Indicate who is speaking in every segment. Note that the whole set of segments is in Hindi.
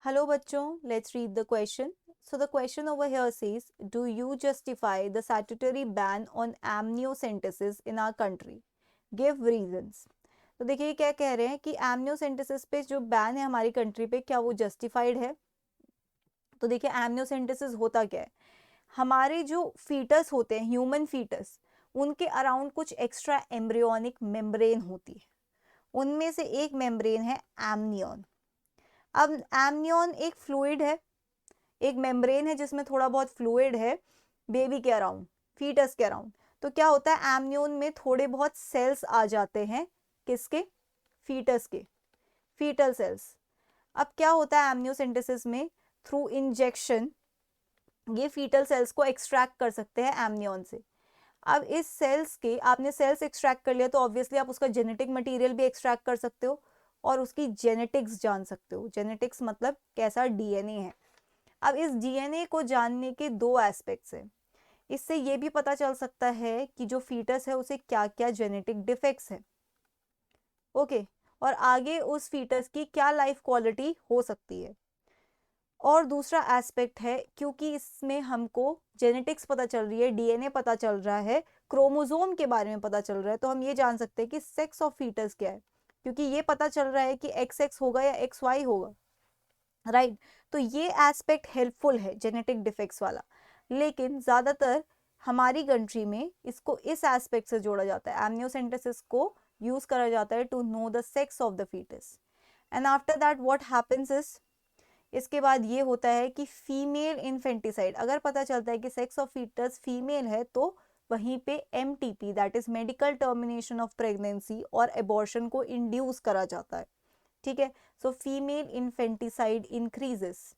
Speaker 1: Hello bachcho, let's read the question. So the question over here says, do you justify the statutory ban on amniocentesis in our country? Give reasons. तो देखिए क्या कह रहे हैं कि एमनियोसेंटेसिस पे जो बैन है हमारी कंट्री पे, क्या वो जस्टिफाइड है? तो देखिए एमनियोसेंटेसिस होता क्या है, हमारे जो फीटस होते हैं, ह्यूमन फीटस, उनके अराउंड कुछ एक्स्ट्रा एम्ब्रियोनिक मेम्ब्रेन होती है। उनमें से एक मेम्ब्रेन है एमनियन। अब एमनियन एक फ्लूइड है, एक मेम्ब्रेन है जिसमें थोड़ा बहुत फ्लूइड है बेबी के अराउंड, फीटस के अराउंड। तो क्या होता है, एमनियन में थोड़े बहुत सेल्स आ जाते हैं, किसके? फीटस के, फीटल सेल्स। अब क्या होता है एमनियोसेंटेसिस में, थ्रू इंजेक्शन ये फीटल सेल्स को एक्सट्रैक्ट कर सकते हैं एमनियन से। अब इस सेल्स के, आपने सेल्स एक्सट्रैक्ट कर लिया तो ऑब्वियसली आप उसका जेनेटिक मटेरियल भी एक्सट्रैक्ट कर सकते हो और उसकी जेनेटिक्स जान सकते हो। जेनेटिक्स मतलब कैसा डीएनए है। अब इस डीएनए को जानने के दो एस्पेक्ट्स हैं। इससे ये भी पता चल सकता है कि जो फीटस है उसे क्या क्या जेनेटिक डिफेक्ट्स है, ओके, और आगे उस फीटस की क्या लाइफ क्वालिटी हो सकती है। और दूसरा एस्पेक्ट है, क्योंकि इसमें हमको जेनेटिक्स पता चल रही है, डीएनए पता चल रहा है, क्रोमोसोम के बारे में पता चल रहा है, तो हम ये जान सकते हैं कि सेक्स ऑफ फीटस क्या है, क्योंकि ये पता चल रहा है कि एक्स एक्स होगा या एक्स वाई होगा, राइट। तो ये एस्पेक्ट हेल्पफुल है जेनेटिक डिफेक्ट्स वाला। लेकिन ज़्यादातर हमारी कंट्री में इसको इस एस्पेक्ट से जोड़ा जाता है, एमनियोसेंटेसिस को यूज़ करा जाता है to know the sex of the foetus. And after that what happens is, इसके बाद ये होता है कि फीमेल इन्फेंटिसाइड, अगर पता चलता है कि सेक्स ऑफ फीटस फीमेल है तो वहीं पे MTP, that is medical termination of pregnancy और एबॉर्शन को इंड्यूस करा जाता है। ठीक है, सो फीमेल इन्फेंटिसाइड इंक्रीजेस।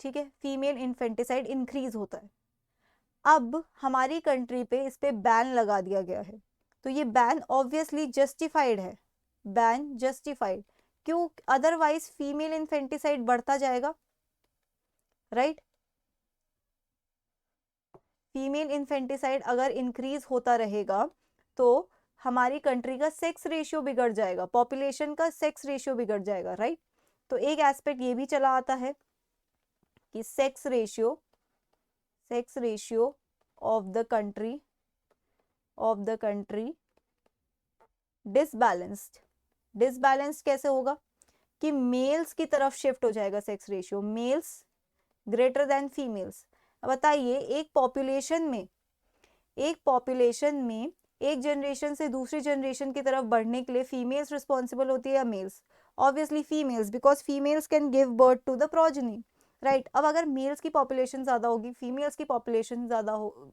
Speaker 1: ठीक है, फीमेल इन्फेंटिसाइड इंक्रीज होता है। अब हमारी कंट्री पे इस पे बैन लगा दिया गया है, तो ये बैन ऑब्वियसली जस्टिफाइड है, बैन जस्टिफाइड। क्यों? अदरवाइज फीमेल इन्फेंटिसाइड बढ़ता जाएगा, राइट। फीमेल इन्फेंटिसाइड अगर इंक्रीज होता रहेगा तो हमारी कंट्री का सेक्स रेशियो बिगड़ जाएगा, पॉपुलेशन का सेक्स रेशियो बिगड़ जाएगा, राइट। तो एक एस्पेक्ट ये भी चला आता है कि sex ratio of the country disbalanced कैसे होगा कि मेल्स की तरफ शिफ्ट हो जाएगा sex ratio, males greater than females. अब बताइए, एक पॉपुलेशन में एक जनरेशन से दूसरी जनरेशन की तरफ बढ़ने के लिए फीमेल्स रिस्पॉन्सिबल होती है या males? Obviously females, because females can give birth to the progeny, right. अब अगर मेल्स की पॉपुलेशन ज़्यादा होगी, फीमेल्स की पॉपुलेशन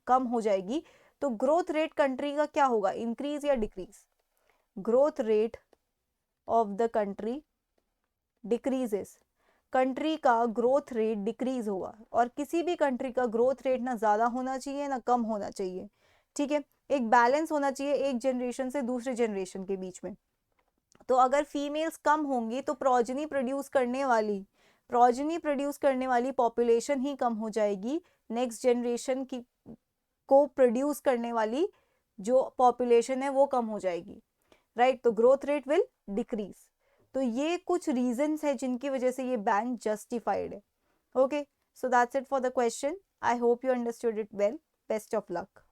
Speaker 1: कम हो जाएगी, तो ग्रोथ रेट कंट्री का क्या होगा, इंक्रीज या decrease? Growth rate of the country decreases, country का ग्रोथ रेट डिक्रीज होगा। और किसी भी कंट्री का ग्रोथ रेट ना ज़्यादा होना चाहिए ना कम होना चाहिए, ठीक है, एक बैलेंस होना चाहिए एक जनरेशन से दूसरे जनरेशन के बीच में। तो अगर फीमेल्स कम होंगी तो प्रोजेनी प्रोड्यूस करने वाली पॉपुलेशन ही कम हो जाएगी, नेक्स्ट जनरेशन की को प्रोड्यूस करने वाली जो पॉपुलेशन है वो कम हो जाएगी, राइट। तो ग्रोथ रेट विल डिक्रीज। तो ये कुछ रीजंस है जिनकी वजह से ये बैन जस्टिफाइड है। Okay, so that's it for the question. I hope you understood it well. Best of luck.